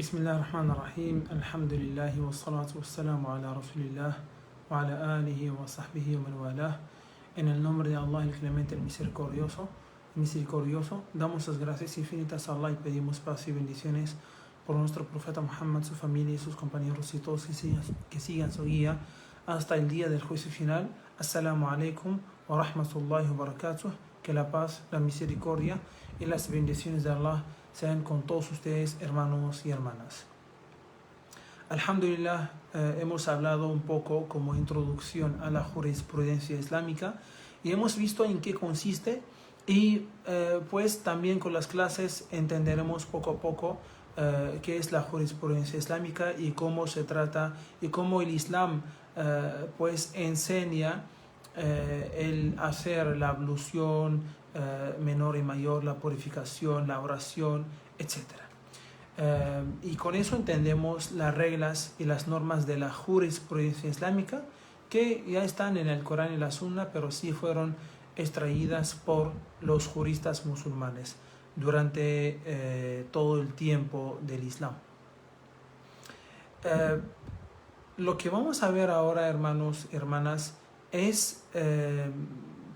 Bismillahirrahmanirrahim. Alhamdulillahi wa salatu wa salamu ala Rasulillah wa ala alihi wa sahbihi wa man walah. En el nombre de Allah, el Clemente, el Misericordioso, damos las gracias infinitas a Allah y pedimos paz y bendiciones por nuestro profeta Muhammad, su familia y sus compañeros y todos que sigan su guía hasta el día del juicio final. Assalamu alaikum wa rahmatullahi wa barakatuh. Que la paz, la misericordia y las bendiciones de Allah sean con todos ustedes, hermanos y hermanas. Alhamdulillah, hemos hablado un poco como introducción a la jurisprudencia islámica y hemos visto en qué consiste y pues también con las clases entenderemos poco a poco qué es la jurisprudencia islámica y cómo se trata y cómo el Islam pues enseña el hacer la ablución menor y mayor, la purificación, la oración, etc. Y con eso entendemos las reglas y las normas de la jurisprudencia islámica que ya están en el Corán y la Sunna, pero sí fueron extraídas por los juristas musulmanes durante todo el tiempo del Islam. Lo que vamos a ver ahora, hermanos y hermanas, es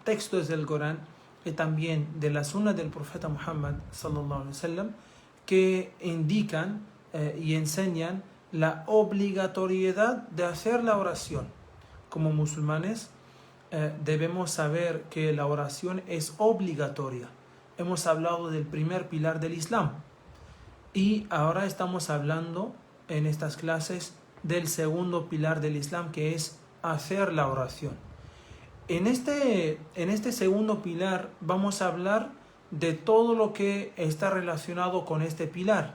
textos del Corán y también de la Sunna del profeta Muhammad sallallahu alaihi wasallam que indican y enseñan la obligatoriedad de hacer la oración. Como musulmanes debemos saber que la oración es obligatoria. Hemos hablado del primer pilar del Islam y ahora estamos hablando en estas clases del segundo pilar del Islam, que es hacer la oración. En este segundo pilar vamos a hablar de todo lo que está relacionado con este pilar,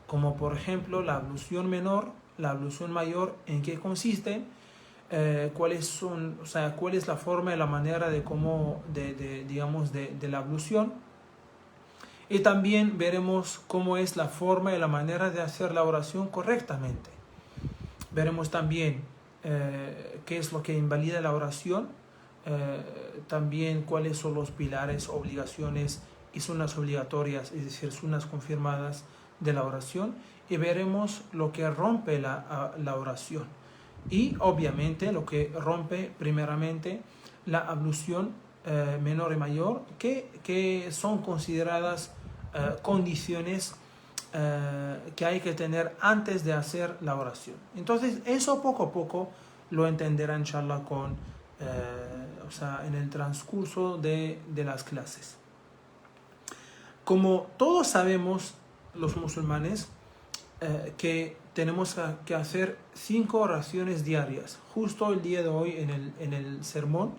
como por ejemplo la ablución menor, la ablución mayor, en qué consiste, cuál es la forma y la manera de la ablución, y también veremos cómo es la forma y la manera de hacer la oración correctamente. Veremos también qué es lo que invalida la oración, también cuáles son los pilares, obligaciones y sunas obligatorias, es decir, sunas confirmadas de la oración, y veremos lo que rompe la oración y obviamente lo que rompe primeramente la ablución menor y mayor, que son consideradas condiciones que hay que tener antes de hacer la oración. Entonces eso poco a poco lo entenderá inshallah en el transcurso de las clases. Como todos sabemos los musulmanes que tenemos que hacer 5 oraciones diarias. Justo el día de hoy en el sermón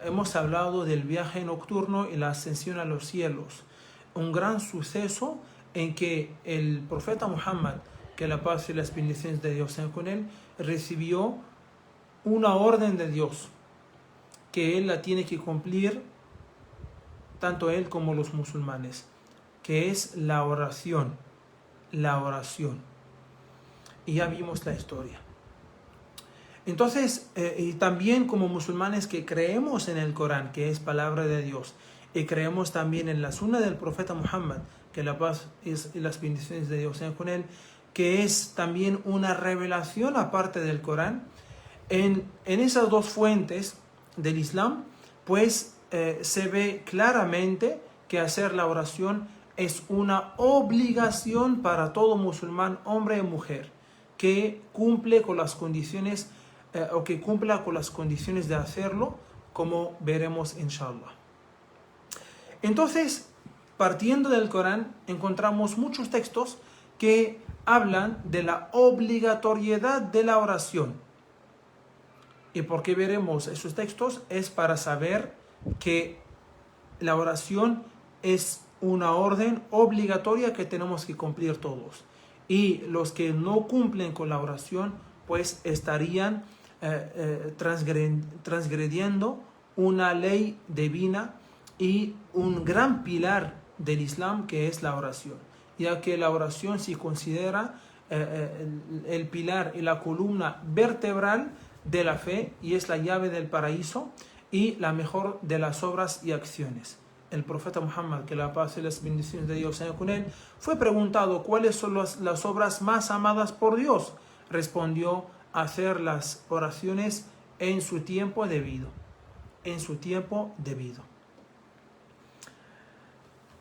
hemos hablado del viaje nocturno y la ascensión a los cielos, un gran suceso en que el profeta Muhammad, que la paz y las bendiciones de Dios sean con él, recibió una orden de Dios, que él la tiene que cumplir, tanto él como los musulmanes, que es la oración. La oración. Y ya vimos la historia. Entonces, y también como musulmanes que creemos en el Corán, que es palabra de Dios, y creemos también en la Sunna del profeta Muhammad, que la paz y las bendiciones de Dios sean con él, que es también una revelación aparte del Corán. En esas dos fuentes del Islam, pues se ve claramente que hacer la oración es una obligación para todo musulmán, hombre y mujer, que cumple con las condiciones o que cumpla con las condiciones de hacerlo, como veremos inshallah. Entonces, partiendo del Corán, encontramos muchos textos que hablan de la obligatoriedad de la oración. ¿Y por qué veremos esos textos? Es para saber que la oración es una orden obligatoria que tenemos que cumplir todos. Y los que no cumplen con la oración, pues estarían transgrediendo una ley divina y un gran pilar del Islam, que es la oración, ya que la oración se considera el pilar y la columna vertebral de la fe, y es la llave del paraíso y la mejor de las obras y acciones. el profeta Muhammad, que la paz y las bendiciones de Dios sean con él, fue preguntado cuáles son las obras más amadas por Dios. Respondió: hacer las oraciones en su tiempo debido. En su tiempo debido.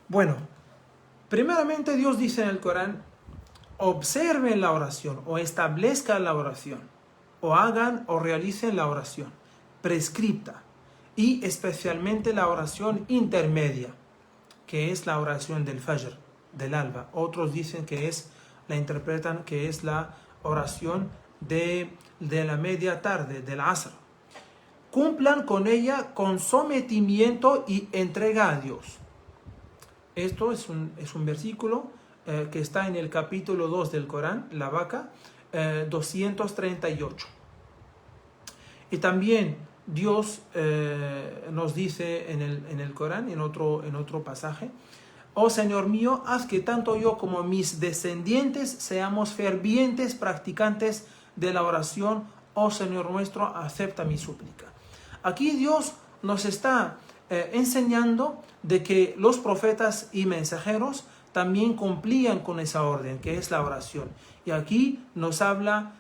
Bueno, primeramente Dios dice en el Corán: observen la oración, o establezcan la oración, o hagan o realicen la oración prescripta, y especialmente la oración intermedia, que es la oración del Fajr, del alba. Otros dicen que la interpretan que es la oración de la media tarde, del Asr. Cumplan con ella con sometimiento y entrega a Dios. Esto es un versículo que está en el capítulo 2 del Corán, la Vaca, 238. Y también Dios nos dice en el Corán, en otro pasaje: oh Señor mío, haz que tanto yo como mis descendientes seamos fervientes practicantes de la oración. Oh Señor nuestro, acepta mi súplica. Aquí Dios nos está enseñando de que los profetas y mensajeros también cumplían con esa orden, que es la oración. Y aquí nos habla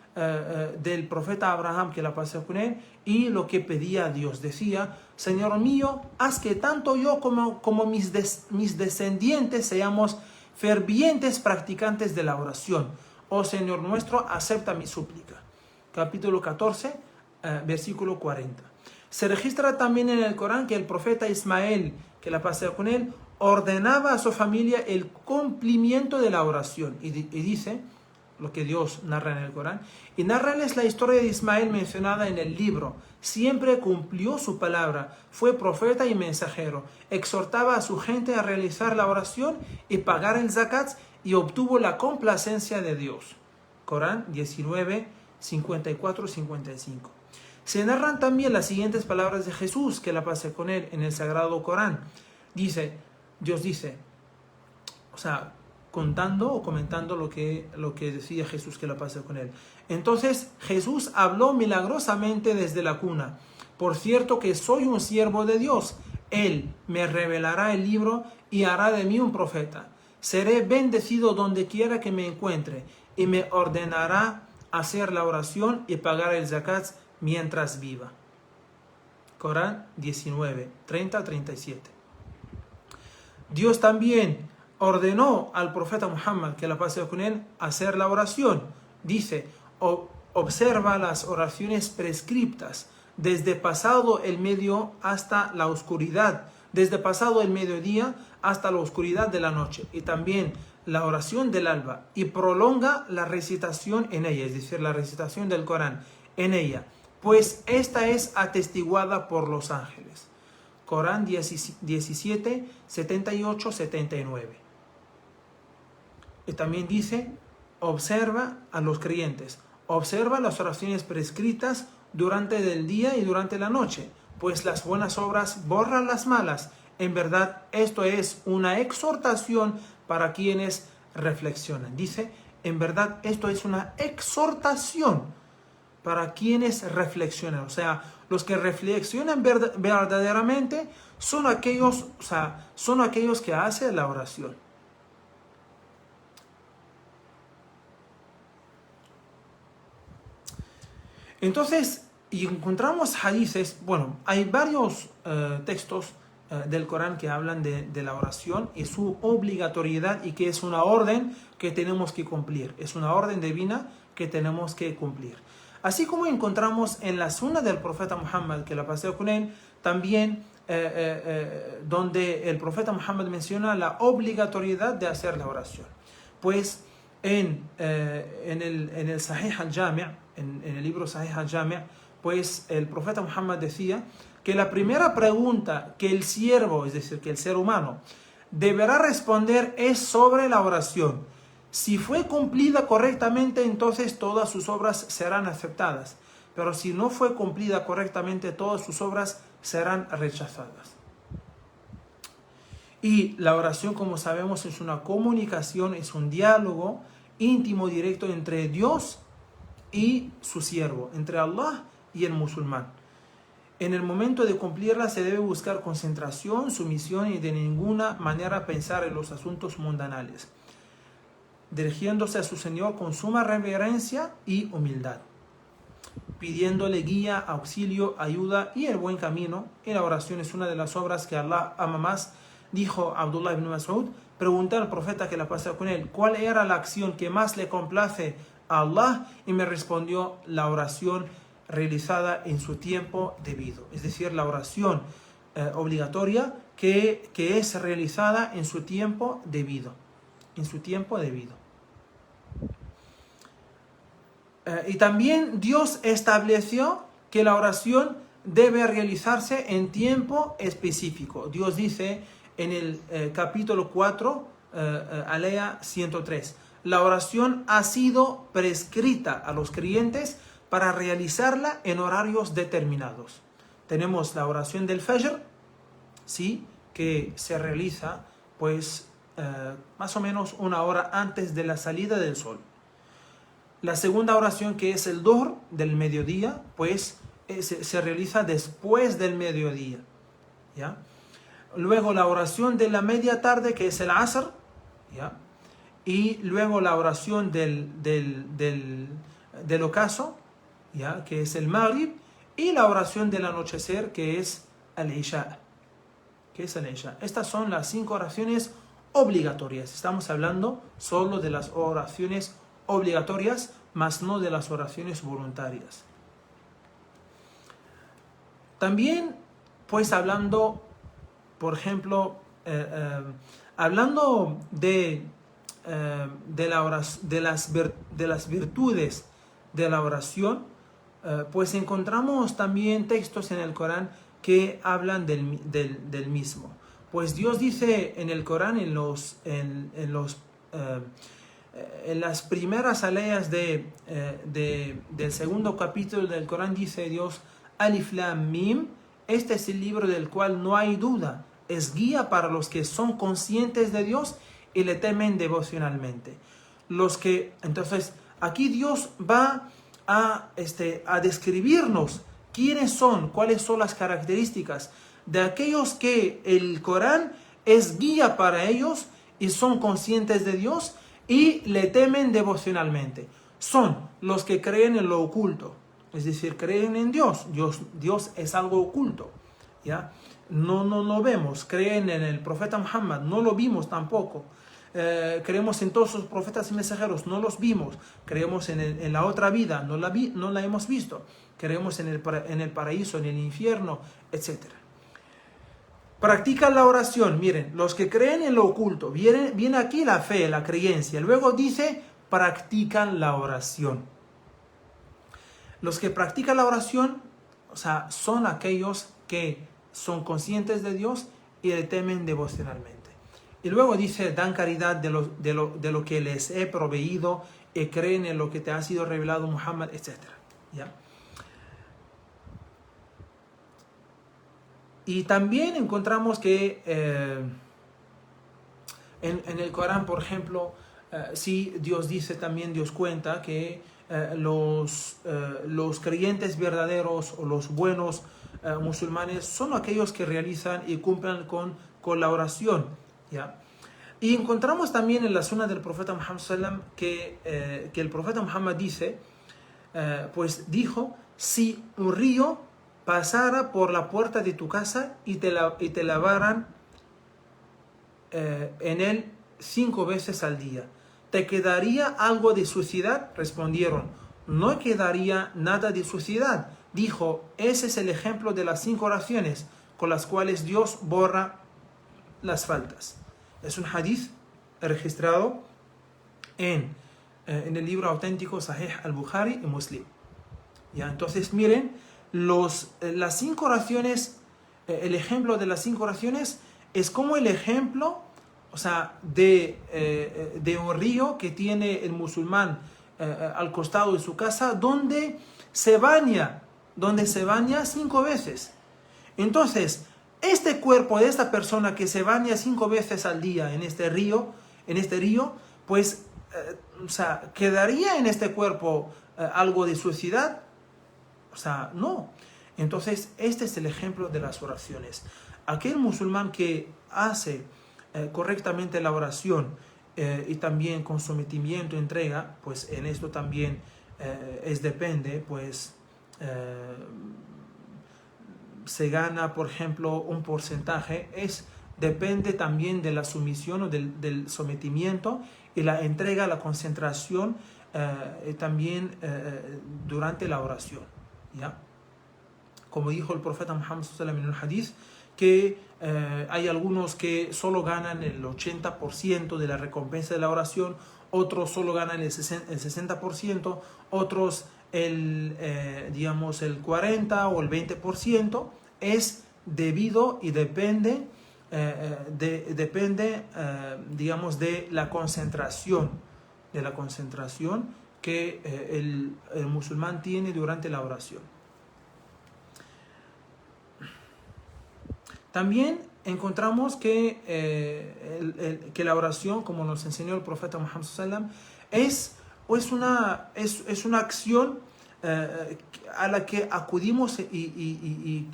del profeta Abraham, que la paz con él, y lo que pedía a Dios. Decía: Señor mío, haz que tanto yo como mis descendientes seamos fervientes practicantes de la oración. Oh Señor nuestro, acepta mi súplica. Capítulo 14, versículo 40. Se registra también en el Corán que el profeta Ismael, que la paz con él, ordenaba a su familia el cumplimiento de la oración. Y dice lo que Dios narra en el Corán, y narrarles la historia de Ismael mencionada en el libro. Siempre cumplió su palabra, fue profeta y mensajero, exhortaba a su gente a realizar la oración y pagar el zakat, y obtuvo la complacencia de Dios. Corán 19, 54-55. Se narran también las siguientes palabras de Jesús, que la paz con él, en el Sagrado Corán. Dios dice, o sea, contando o comentando lo que decía Jesús, que la paz con él. Entonces Jesús habló milagrosamente desde la cuna: por cierto que soy un siervo de Dios. Él me revelará el libro y hará de mí un profeta. Seré bendecido donde quiera que me encuentre, y me ordenará hacer la oración y pagar el zakat mientras viva. Corán 19, 30-37. Dios también ordenó al profeta Muhammad, que la paz sea con él, hacer la oración. Dice: observa las oraciones prescriptas desde pasado el medio hasta la oscuridad, desde pasado el mediodía hasta la oscuridad de la noche, y también la oración del alba, y prolonga la recitación en ella, es decir, la recitación del Corán en ella, pues esta es atestiguada por los ángeles. Corán 17, 78, 79. Y también dice: observa a los creyentes, observa las oraciones prescritas durante el día y durante la noche, pues las buenas obras borran las malas. En verdad, esto es una exhortación para quienes reflexionan. Dice: en verdad, esto es una exhortación para quienes reflexionan. O sea, los que reflexionan verdaderamente son aquellos que hacen la oración. Entonces, y encontramos hadices. Bueno, hay varios textos del Corán que hablan de la oración y su obligatoriedad, y que es una orden que tenemos que cumplir. Es una orden divina que tenemos que cumplir. Así como encontramos en la sunna del profeta Muhammad, que la paz sea con él, también donde el profeta Muhammad menciona la obligatoriedad de hacer la oración. Pues en el Sahih al-Jami', en el libro Sahih al-Jami', pues el profeta Muhammad decía que la primera pregunta que el siervo, es decir, que el ser humano, deberá responder es sobre la oración. Si fue cumplida correctamente, entonces todas sus obras serán aceptadas. Pero si no fue cumplida correctamente, todas sus obras serán rechazadas. Y la oración, como sabemos, es una comunicación, es un diálogo íntimo, directo entre Dios y su siervo, entre Allah y el musulmán. En el momento de cumplirla se debe buscar concentración, sumisión y de ninguna manera pensar en los asuntos mundanales, dirigiéndose a su Señor con suma reverencia y humildad, pidiéndole guía, auxilio, ayuda y el buen camino. Y la oración es una de las obras que Allah ama más. Dijo Abdullah ibn Mas'ud, pregunté al profeta que la pasó con él, ¿cuál era la acción que más le complace a Allah? Y me respondió, la oración realizada en su tiempo debido. Es decir, la oración obligatoria que es realizada en su tiempo debido. En su tiempo debido. Y también Dios estableció que la oración debe realizarse en tiempo específico. Dios dice en el capítulo 4, alea 103, la oración ha sido prescrita a los creyentes para realizarla en horarios determinados. Tenemos la oración del Fajr, ¿sí?, que se realiza pues más o menos una hora antes de la salida del sol. La segunda oración, que es el Dhuhr del mediodía, pues se realiza después del mediodía, ¿ya? Luego la oración de la media tarde, que es el Asr, ¿ya? Y luego la oración del ocaso, ¿ya?, que es el Maghrib, y la oración del anochecer, que es el Isha. Estas son las 5 oraciones obligatorias. Estamos hablando solo de las oraciones obligatorias, más no de las oraciones voluntarias. También, pues hablando, por ejemplo, hablando de las virtudes de la oración, pues encontramos también textos en el Corán que hablan del mismo. Pues Dios dice en el Corán, en las primeras aleas del segundo capítulo del Corán, dice Dios, Alif Lam Mim, este es el libro del cual no hay duda, es guía para los que son conscientes de Dios y le temen devocionalmente. Entonces, aquí Dios va a describirnos quiénes son, cuáles son las características de aquellos que el Corán es guía para ellos y son conscientes de Dios y le temen devocionalmente. Son los que creen en lo oculto, es decir, creen en Dios. Dios es algo oculto, ¿ya? No lo vemos. Creen en el profeta Muhammad, no lo vimos tampoco. Creemos en todos los profetas y mensajeros, no los vimos. Creemos en la otra vida, no la hemos visto. Creemos en el paraíso, en el infierno, etc. Practican la oración. Miren, los que creen en lo oculto, viene aquí la fe, la creencia. Luego dice, practican la oración. Los que practican la oración, o sea, son aquellos que son conscientes de Dios y le temen devocionalmente. Y luego dice, dan caridad de lo que les he proveído y creen en lo que te ha sido revelado Muhammad, etc. ¿Ya? Y también encontramos que en el Corán, por ejemplo, sí, Dios dice también, Dios cuenta que los creyentes verdaderos o los buenos musulmanes son aquellos que realizan y cumplen con la oración, ¿ya? Y encontramos también en la sunna del profeta Muhammad sallam que el profeta Muhammad dice, pues dijo, si un río pasara por la puerta de tu casa y te lavaran en él 5 veces al día, ¿te quedaría algo de suciedad? Respondieron, no quedaría nada de suciedad. Dijo, ese es el ejemplo de las 5 oraciones con las cuales Dios borra las faltas. Es un hadith registrado en el libro auténtico Sahih al-Bukhari y Muslim. ¿Ya? Entonces miren, las 5 oraciones, el ejemplo de las 5 oraciones es como el ejemplo, o sea, de un río que tiene el musulmán al costado de su casa, donde se baña 5 veces. Entonces, este cuerpo de esta persona que se baña 5 veces al día en este río, pues, o sea, ¿quedaría en este cuerpo algo de suciedad? O sea, no. Entonces, este es el ejemplo de las oraciones. Aquel musulmán que hace correctamente la oración y también con sometimiento, entrega, pues en esto también depende, pues se gana, por ejemplo, un porcentaje, depende también de la sumisión o del sometimiento y la entrega, la concentración también durante la oración, ¿ya? Como dijo el profeta Muhammad sallallahu alaihi wasallam en un hadith, que hay algunos que solo ganan el 80% de la recompensa de la oración, otros solo ganan el 60%, otros digamos el 40% o el 20%. Es debido y depende, digamos, de la concentración que el musulmán tiene durante la oración. También encontramos que la oración, como nos enseñó el profeta Muhammad sallallahu alaihi wasallam, es una acción a la que acudimos y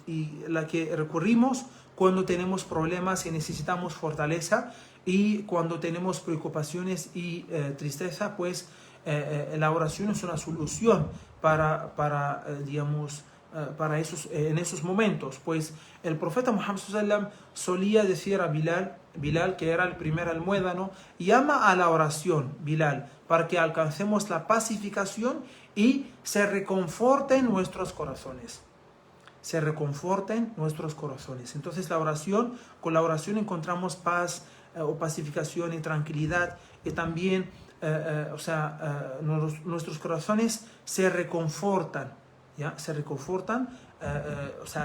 la que recurrimos cuando tenemos problemas y necesitamos fortaleza, y cuando tenemos preocupaciones y tristeza, pues la oración es una solución para en esos momentos. Pues el profeta Muhammad sallallahu alaihi wasallam solía decir a Bilal, que era el primer almuédano: llama a la oración, Bilal, para que alcancemos la pacificación y se reconforten nuestros corazones. Entonces con la oración encontramos paz o pacificación y tranquilidad, y también nuestros corazones se reconfortan, ¿ya? Se reconfortan,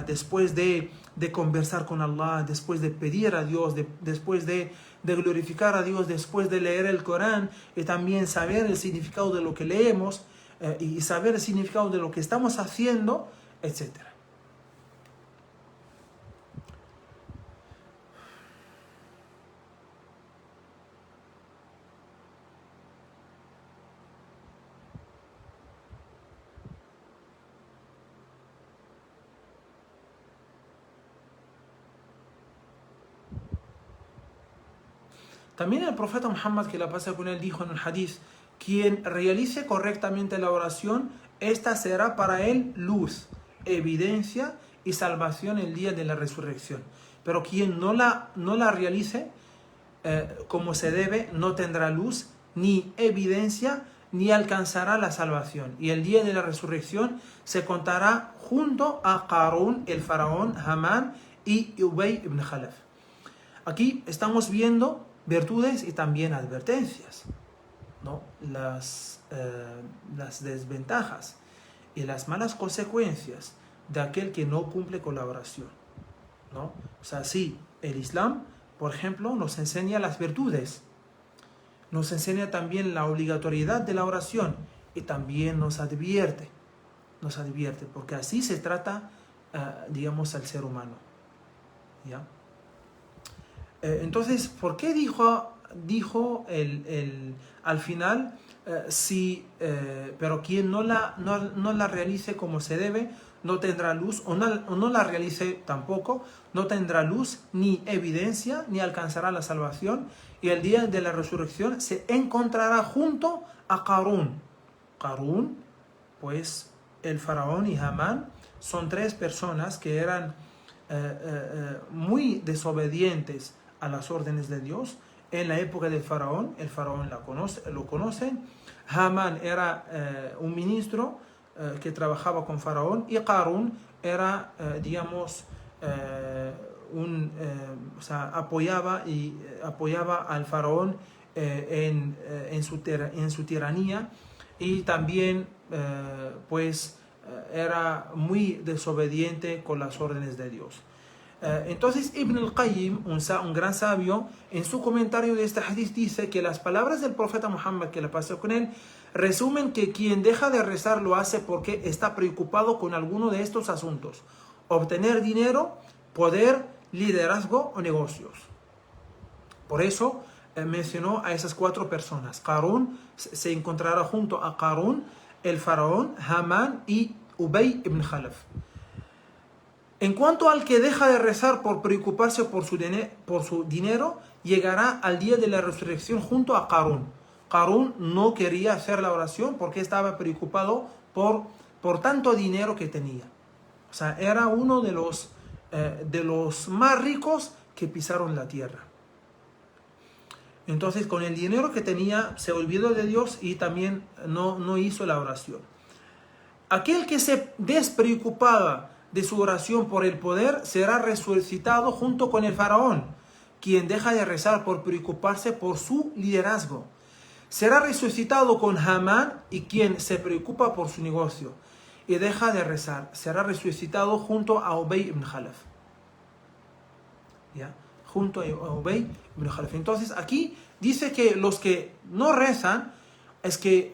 después de conversar con Allah, después de pedir a Dios, después de glorificar a Dios, después de leer el Corán, y también saber el significado de lo que leemos, y saber el significado de lo que estamos haciendo, etc. También el profeta Muhammad, que la paz con él, dijo en un hadith: quien realice correctamente la oración, esta será para él luz, evidencia y salvación el día de la resurrección. Pero quien no la realice como se debe, no tendrá luz ni evidencia, ni alcanzará la salvación. Y el día de la resurrección se contará junto a Qarún, el faraón, Hamán y Ubay ibn Khalaf. Aquí estamos viendo virtudes y también advertencias, ¿no? Las desventajas y las malas consecuencias de aquel que no cumple con la oración, ¿no? O sea, sí, el Islam, por ejemplo, nos enseña las virtudes, nos enseña también la obligatoriedad de la oración, y también nos advierte, porque así se trata, digamos, al ser humano, ¿ya? Entonces, ¿por qué dijo al final, pero quien no la realice como se debe, no tendrá luz, o no la realice tampoco, no tendrá luz ni evidencia, ni alcanzará la salvación, y el día de la resurrección se encontrará junto a Qarún. Qarún, pues el faraón y Hamán son tres personas que eran muy desobedientes a las órdenes de Dios en la época del faraón. El faraón lo conoce. Hamán era un ministro que trabajaba con faraón, y Qarún era, apoyaba al faraón en su tiranía, y también era muy desobediente con las órdenes de Dios. Entonces Ibn al-Qayyim, un gran sabio, en su comentario de este hadith dice que las palabras del profeta Muhammad, que la paz con él, resumen que quien deja de rezar lo hace porque está preocupado con alguno de estos asuntos: obtener dinero, poder, liderazgo o negocios. Por eso mencionó a esas cuatro personas. Qarún, se encontrará junto a Qarún el faraón, Hamán y Ubay ibn Khalaf. En cuanto al que deja de rezar por preocuparse por su dinero, llegará al día de la resurrección junto a Qarún. Qarún no quería hacer la oración porque estaba preocupado por tanto dinero que tenía. O sea, era uno de los más ricos que pisaron la tierra. Entonces, con el dinero que tenía, se olvidó de Dios y también no hizo la oración. Aquel que se despreocupaba de su oración por el poder será resucitado junto con el faraón, quien deja de rezar por preocuparse por su liderazgo. Será resucitado con Hamán y quien se preocupa por su negocio y deja de rezar. Será resucitado junto a Ubay ibn Khalaf. ¿Ya? Junto a Ubay ibn Khalaf. Entonces aquí dice que los que no rezan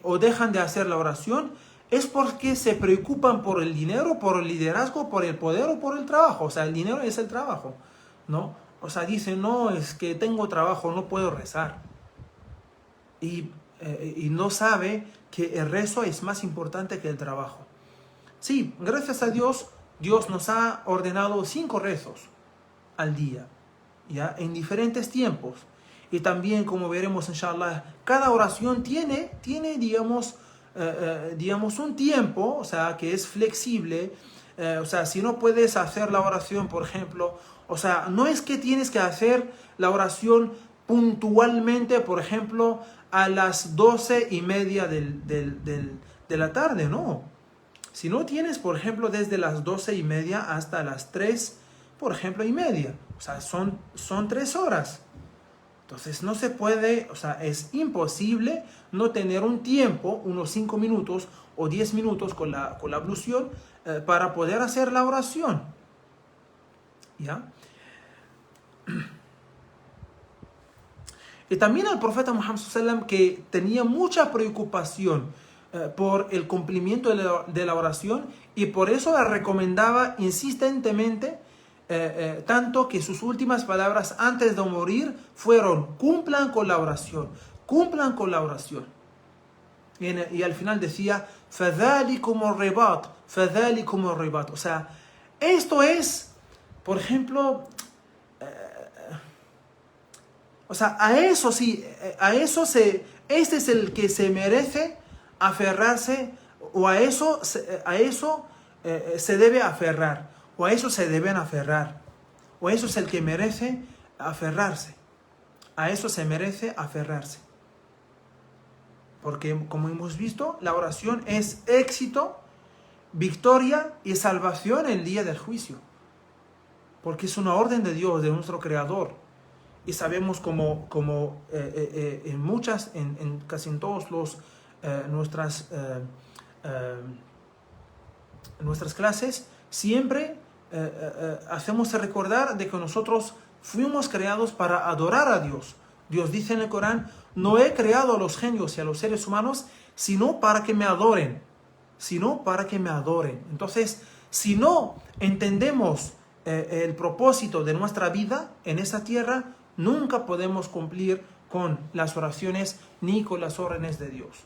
o dejan de hacer la oración es porque se preocupan por el dinero, por el liderazgo, por el poder o por el trabajo. O sea, el dinero es el trabajo, ¿no? O sea, dicen, no, es que tengo trabajo, no puedo rezar. Y no sabe que el rezo es más importante que el trabajo. Sí, gracias a Dios, Dios nos ha ordenado 5 rezos al día, ¿ya? En diferentes tiempos. Y también, como veremos, inshallah, cada oración tiene digamos, un tiempo, o sea, que es flexible. O sea, si no puedes hacer la oración, por ejemplo, o sea, no es que tienes que hacer la oración puntualmente, por ejemplo, a las 12:30 de la tarde, no. Si no tienes, por ejemplo, desde las 12:30 hasta las 3, por ejemplo, y media, o sea, son 3 horas. Entonces no se puede, o sea, es imposible no tener un tiempo, unos 5 minutos o 10 minutos con la ablución para poder hacer la oración. ¿Ya? Y también el profeta Muhammad sallam, que tenía mucha preocupación por el cumplimiento de la oración, y por eso la recomendaba insistentemente, tanto que sus últimas palabras antes de morir fueron: cumplan con la oración, cumplan con la oración. Y al final decía: فَذَلِكُمُ الرِّبَاطُ فَذَلِكُمُ الرِّبَاطُ. O sea, esto es, por ejemplo, o sea, a eso sí, este es el que se merece aferrarse, o a eso se debe aferrar, o a eso se deben aferrar, o eso es el que merece aferrarse, a eso se merece aferrarse. Porque, como hemos visto, la oración es éxito, victoria y salvación el día del juicio, porque es una orden de Dios, de nuestro Creador. Y sabemos como casi en todos nuestras clases, siempre hacemos recordar de que nosotros fuimos creados para adorar a Dios. Dios dice en el Corán: no he creado a los genios y a los seres humanos sino para que me adoren. Entonces, si no entendemos el propósito de nuestra vida en esta tierra, nunca podemos cumplir con las oraciones ni con las órdenes de Dios.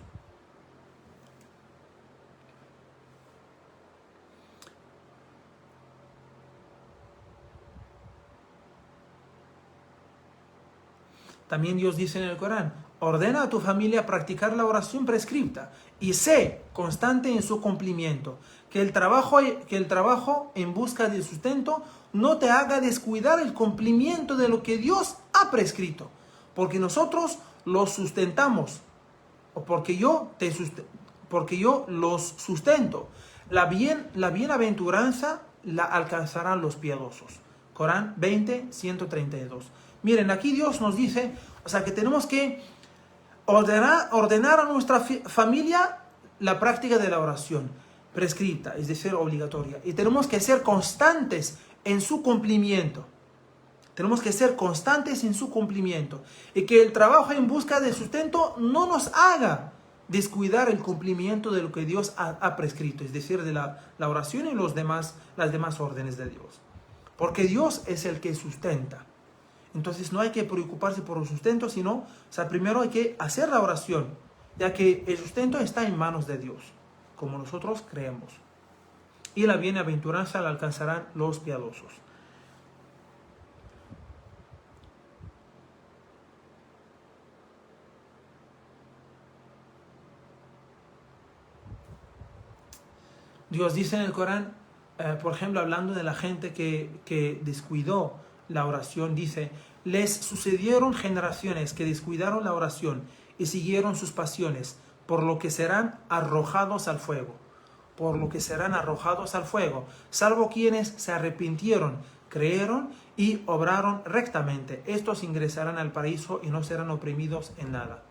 También Dios dice en el Corán: ordena a tu familia practicar la oración prescripta y sé constante en su cumplimiento. Que el trabajo en busca del sustento no te haga descuidar el cumplimiento de lo que Dios ha prescrito, porque nosotros los sustentamos, o porque yo los sustento. La bienaventuranza la alcanzarán los piadosos. Corán 20, 132. Miren, aquí Dios nos dice, o sea, que tenemos que ordenar a nuestra familia la práctica de la oración prescrita, es decir, obligatoria. Y tenemos que ser constantes en su cumplimiento. Y que el trabajo en busca de sustento no nos haga descuidar el cumplimiento de lo que Dios ha prescrito, es decir, de la oración y las demás órdenes de Dios. Porque Dios es el que sustenta. Entonces no hay que preocuparse por el sustento, sino, o sea, primero hay que hacer la oración, ya que el sustento está en manos de Dios, como nosotros creemos. y la bienaventuranza la alcanzarán los piadosos. Dios dice en el Corán, por ejemplo, hablando de la gente que descuidó la oración, dice: les sucedieron generaciones que descuidaron la oración y siguieron sus pasiones, por lo que serán arrojados al fuego. Por lo que serán arrojados al fuego, salvo quienes se arrepintieron, creyeron y obraron rectamente. Estos ingresarán al paraíso y no serán oprimidos en nada.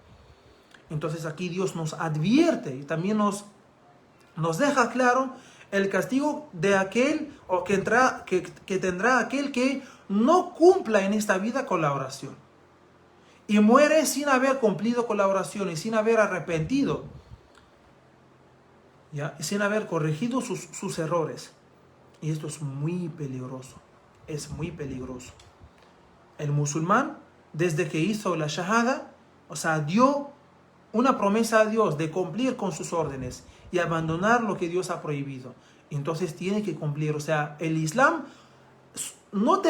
Entonces aquí Dios nos advierte y también nos deja claro el castigo de aquel o que tendrá aquel que no cumpla en esta vida con la oración y muere sin haber cumplido con la oración y sin haber arrepentido, ¿ya? Sin haber corregido sus errores. Y esto es muy peligroso, es muy peligroso. El musulmán, desde que hizo la shahada, o sea, dio una promesa a Dios de cumplir con sus órdenes y abandonar lo que Dios ha prohibido. Entonces tiene que cumplir. O sea, el Islam no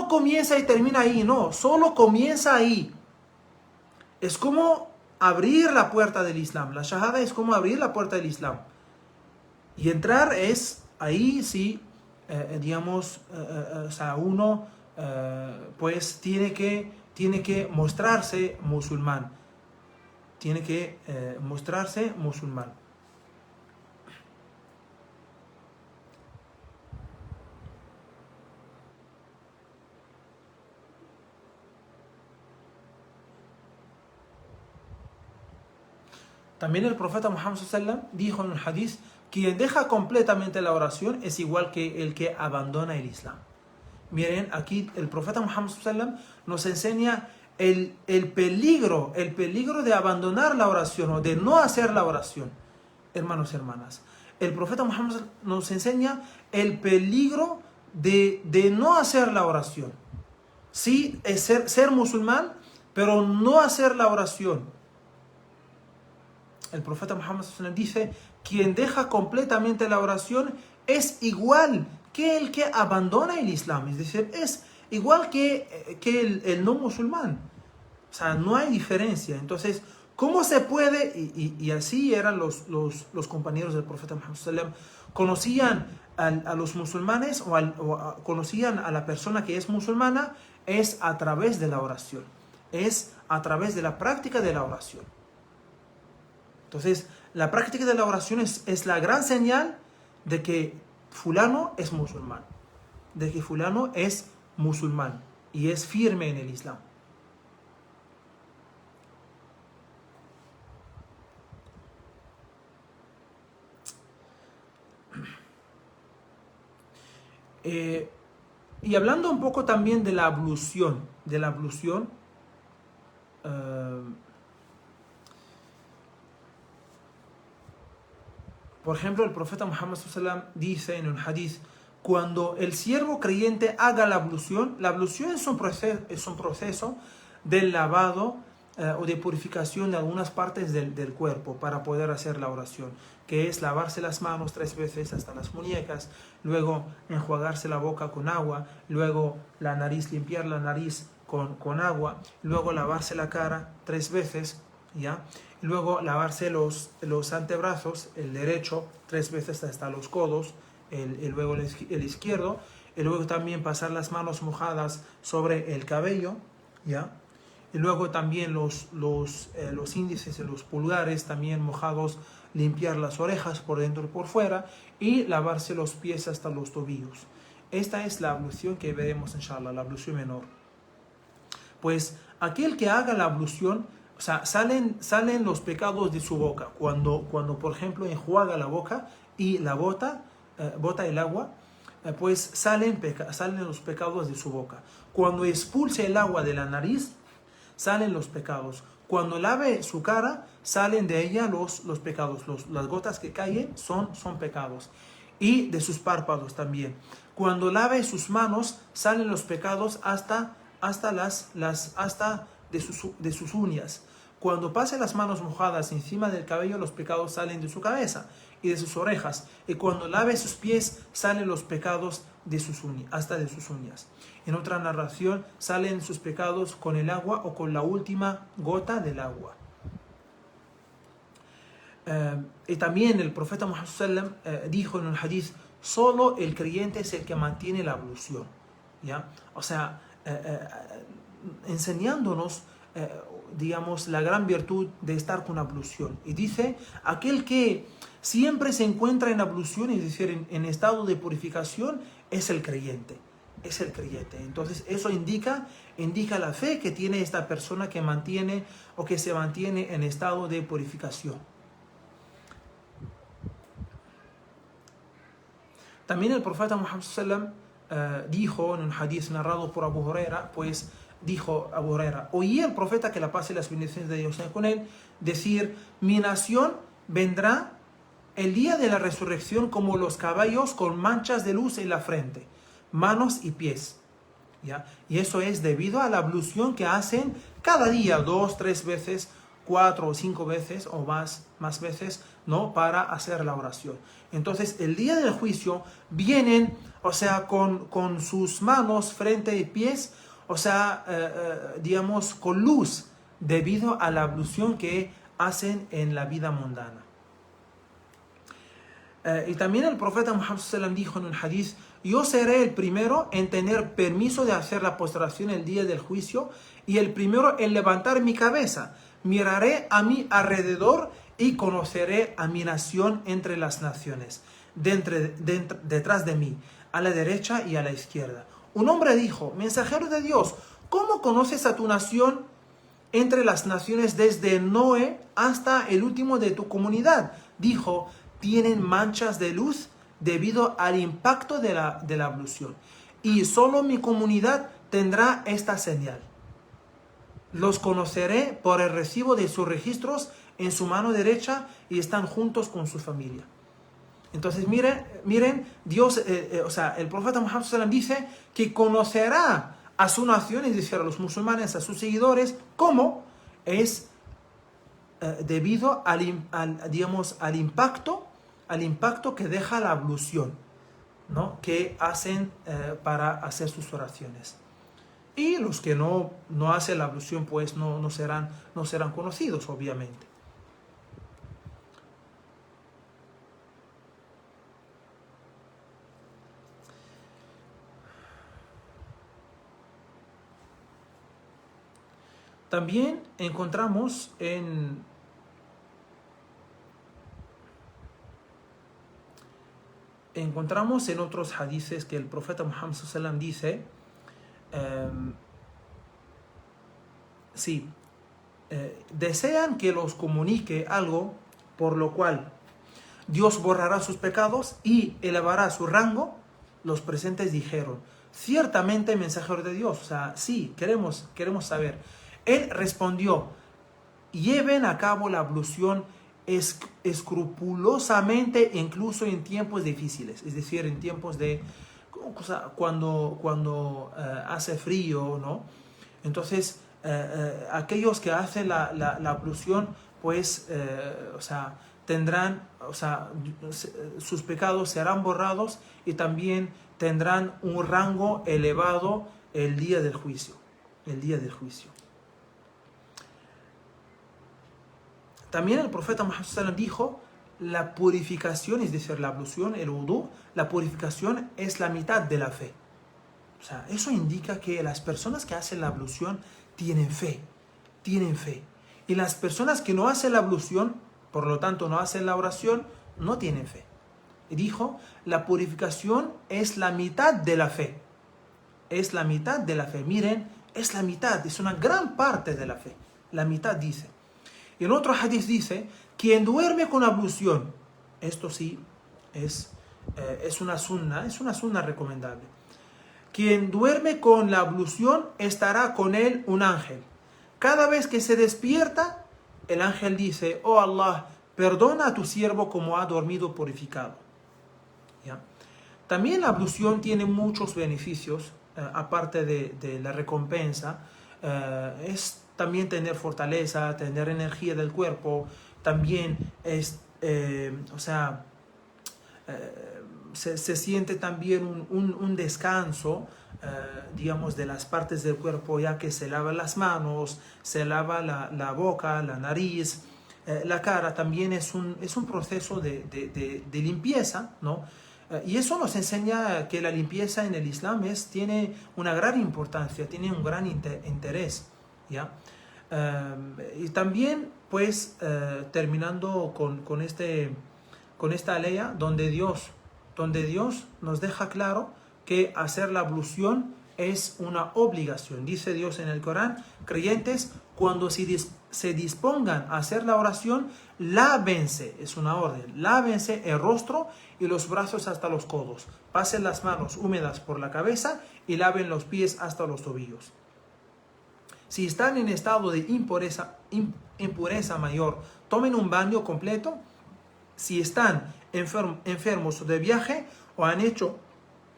comienza y termina ahí, no, solo comienza ahí. Es como abrir la puerta del Islam. La shahada es como abrir la puerta del Islam. Y entrar es, ahí sí, o sea, uno pues tiene que mostrarse musulmán. Tiene que mostrarse musulmán. También el profeta Muhammad ﷺ dijo en un hadith: quien deja completamente la oración es igual que el que abandona el Islam. Miren, aquí el profeta Muhammad ﷺ nos enseña el peligro de abandonar la oración o de no hacer la oración. Hermanos y hermanas, el profeta Muhammad nos enseña el peligro de no hacer la oración. Sí, es ser musulmán, pero no hacer la oración. El profeta Muhammad dice: quien deja completamente la oración es igual que el que abandona el Islam. Es decir, es igual que el no musulmán. O sea, no hay diferencia. Entonces, ¿cómo se puede? Y así eran los compañeros del profeta Muhammad. Conocían a los musulmanes o conocían a la persona que es musulmana, es a través de la oración. Es a través de la práctica de la oración. Entonces, la práctica de la oración es la gran señal de que fulano es musulmán, de que fulano es musulmán y es firme en el Islam. Y hablando un poco también de la ablución, por ejemplo, el profeta Muhammad ﷺ dice en un hadith: cuando el siervo creyente haga la ablución es un proceso del lavado o de purificación de algunas partes del cuerpo para poder hacer la oración, que es lavarse las manos 3 veces hasta las muñecas, luego enjuagarse la boca con agua, luego la nariz, limpiar la nariz con agua, luego lavarse la cara 3 veces, ¿ya? Luego lavarse los antebrazos, el derecho 3 veces hasta los codos, luego el izquierdo, y luego también pasar las manos mojadas sobre el cabello, ¿ya? Y luego también los índices y los pulgares también mojados, limpiar las orejas por dentro y por fuera, y lavarse los pies hasta los tobillos. Esta es la ablución que veremos, inshallah, la ablución menor. Pues aquel que haga la ablución, o sea, salen los pecados de su boca. Cuando por ejemplo, enjuaga la boca y la bota el agua, pues salen los pecados de su boca. Cuando expulse el agua de la nariz, salen los pecados. Cuando lave su cara, salen de ella los pecados. Las gotas que caen son pecados. Y de sus párpados también. Cuando lave sus manos, salen los pecados hasta de sus uñas. Cuando pase las manos mojadas encima del cabello, los pecados salen de su cabeza. y de sus orejas, y cuando lave sus pies salen los pecados de sus uñas, hasta de sus uñas. En otra narración salen sus pecados con el agua o con la última gota del agua. Y también el profeta Muhammad sallam dijo en un hadith: solo el creyente es el que mantiene la ablución, ¿ya? O sea, enseñándonos digamos la gran virtud de estar con ablución. Y dice: aquel que siempre se encuentra en ablución, es decir, en estado de purificación, es el creyente. Es el creyente. Entonces eso indica la fe que tiene esta persona que mantiene o que se mantiene en estado de purificación. También el profeta Muhammad sallam dijo en un hadith narrado por Abu Huraira, pues dijo Abu Huraira: oí al profeta, que la paz y las bendiciones de Dios sean con él, decir: mi nación vendrá el día de la resurrección como los caballos con manchas de luz en la frente, manos y pies, ¿ya? Y eso es debido a la ablución que hacen cada día, 2, 3 veces, 4 o 5 veces o más veces, ¿no? Para hacer la oración. Entonces, el día del juicio vienen, o sea, con sus manos, frente y pies, o sea, digamos, con luz, debido a la ablución que hacen en la vida mundana. Y también el profeta Muhammad sallam dijo en un hadith: yo seré el primero en tener permiso de hacer la postración el día del juicio, y el primero en levantar mi cabeza. Miraré a mi alrededor y conoceré a mi nación entre las naciones, detrás de mí, a la derecha y a la izquierda. Un hombre dijo: mensajero de Dios, ¿cómo conoces a tu nación entre las naciones desde Noé hasta el último de tu comunidad? Dijo: tienen manchas de luz debido al impacto de la ablución, y solo mi comunidad tendrá esta señal. Los conoceré por el recibo de sus registros en su mano derecha, y están juntos con su familia. Entonces miren, Dios, o sea, el profeta Muhammad sallam dice que conocerá a su nación, es decir, a los musulmanes, a sus seguidores, ¿cómo? Es debido al impacto que deja la ablución, ¿no? Que hacen para hacer sus oraciones. Y los que no hacen la ablución, pues no serán conocidos, obviamente. También encontramos en otros hadices que el profeta Muhammad sallam dice: desean que los comunique algo por lo cual Dios borrará sus pecados y elevará su rango. Los presentes dijeron: ciertamente, mensajero de Dios, o sea, sí, queremos saber. Él respondió: lleven a cabo la ablución escrupulosamente, incluso en tiempos difíciles, es decir, en tiempos de cuando hace frío, ¿no? Entonces, aquellos que hacen la ablución, pues, o sea, tendrán, o sea, sus pecados serán borrados, y también tendrán un rango elevado el día del juicio. También el profeta Muhammad sallam dijo: la purificación, es decir, la ablución, el wudú, la purificación es la mitad de la fe. O sea, eso indica que las personas que hacen la ablución tienen fe. Y las personas que no hacen la ablución, por lo tanto no hacen la oración, no tienen fe. Y dijo: la purificación es la mitad de la fe. Miren, es la mitad, es una gran parte de la fe. La mitad, dice. Y en otro hadith dice: quien duerme con ablución, esto sí es una sunna recomendable. Quien duerme con la ablución, estará con él un ángel. Cada vez que se despierta, el ángel dice: oh Allah, perdona a tu siervo como ha dormido purificado. ¿Ya? También la ablución tiene muchos beneficios, aparte de la recompensa. Es también tener fortaleza, tener energía del cuerpo. También es o sea, se siente también un descanso, digamos, de las partes del cuerpo, ya que se lava las manos, se lava la boca, la nariz, la cara. También es un proceso de limpieza, ¿no? Y eso nos enseña que la limpieza en el Islam tiene una gran importancia, tiene un gran interés, ¿ya? Y también, pues, terminando con esta ley, donde Dios nos deja claro que hacer la ablución es una obligación. Dice Dios en el Corán: creyentes, cuando se dispongan a hacer la oración, lávense, es una orden, lávense el rostro y los brazos hasta los codos, pasen las manos húmedas por la cabeza y laven los pies hasta los tobillos. Si están en estado de impureza mayor, tomen un baño completo. Si están enfermos o de viaje, o han hecho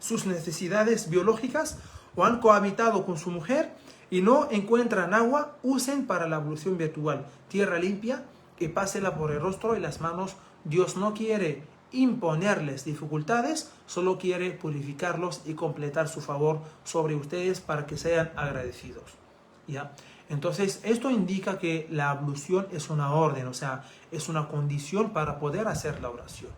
sus necesidades biológicas, o han cohabitado con su mujer y no encuentran agua, usen para la ablución virtual tierra limpia y pásela por el rostro y las manos. Dios no quiere imponerles dificultades, solo quiere purificarlos y completar su favor sobre ustedes para que sean agradecidos, ¿ya? Entonces, esto indica que la ablución es una orden, o sea, es una condición para poder hacer la oración.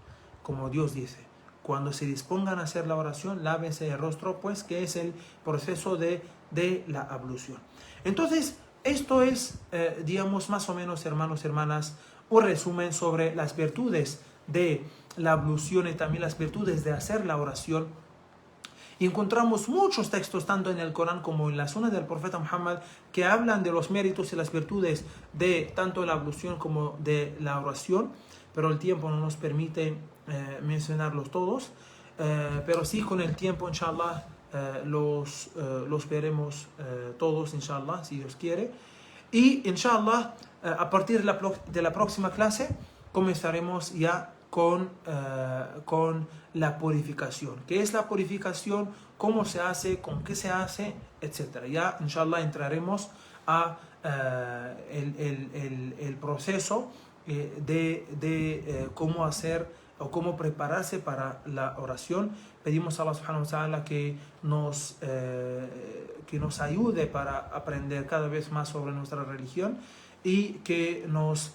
Como Dios dice, cuando se dispongan a hacer la oración, lávense el rostro, pues, que es el proceso de la ablución. Entonces, esto es, digamos, más o menos, hermanos y hermanas, un resumen sobre las virtudes de la ablución y también las virtudes de hacer la oración. Y encontramos muchos textos, tanto en el Corán como en la Sunna del profeta Muhammad, que hablan de los méritos y las virtudes de tanto la ablución como de la oración, pero el tiempo no nos permite mencionarlos todos, pero sí, con el tiempo, inshallah, los veremos todos, inshallah, si Dios quiere. Y inshallah, a partir de la próxima clase comenzaremos ya con la purificación. ¿Qué es la purificación? ¿Cómo se hace? ¿Con qué se hace? Etcétera. Ya, inshallah, entraremos a el proceso de cómo hacer o cómo prepararse para la oración. Pedimos a Allah subhanahu wa ta'ala que nos ayude para aprender cada vez más sobre nuestra religión y que nos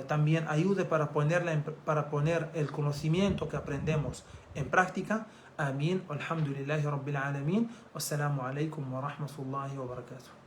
también ayude para poner el conocimiento que aprendemos en práctica. Amén. Alhamdulillahi Rabbil Alamin. Wassalamu alaikum wa rahmatullahi wa barakatuh.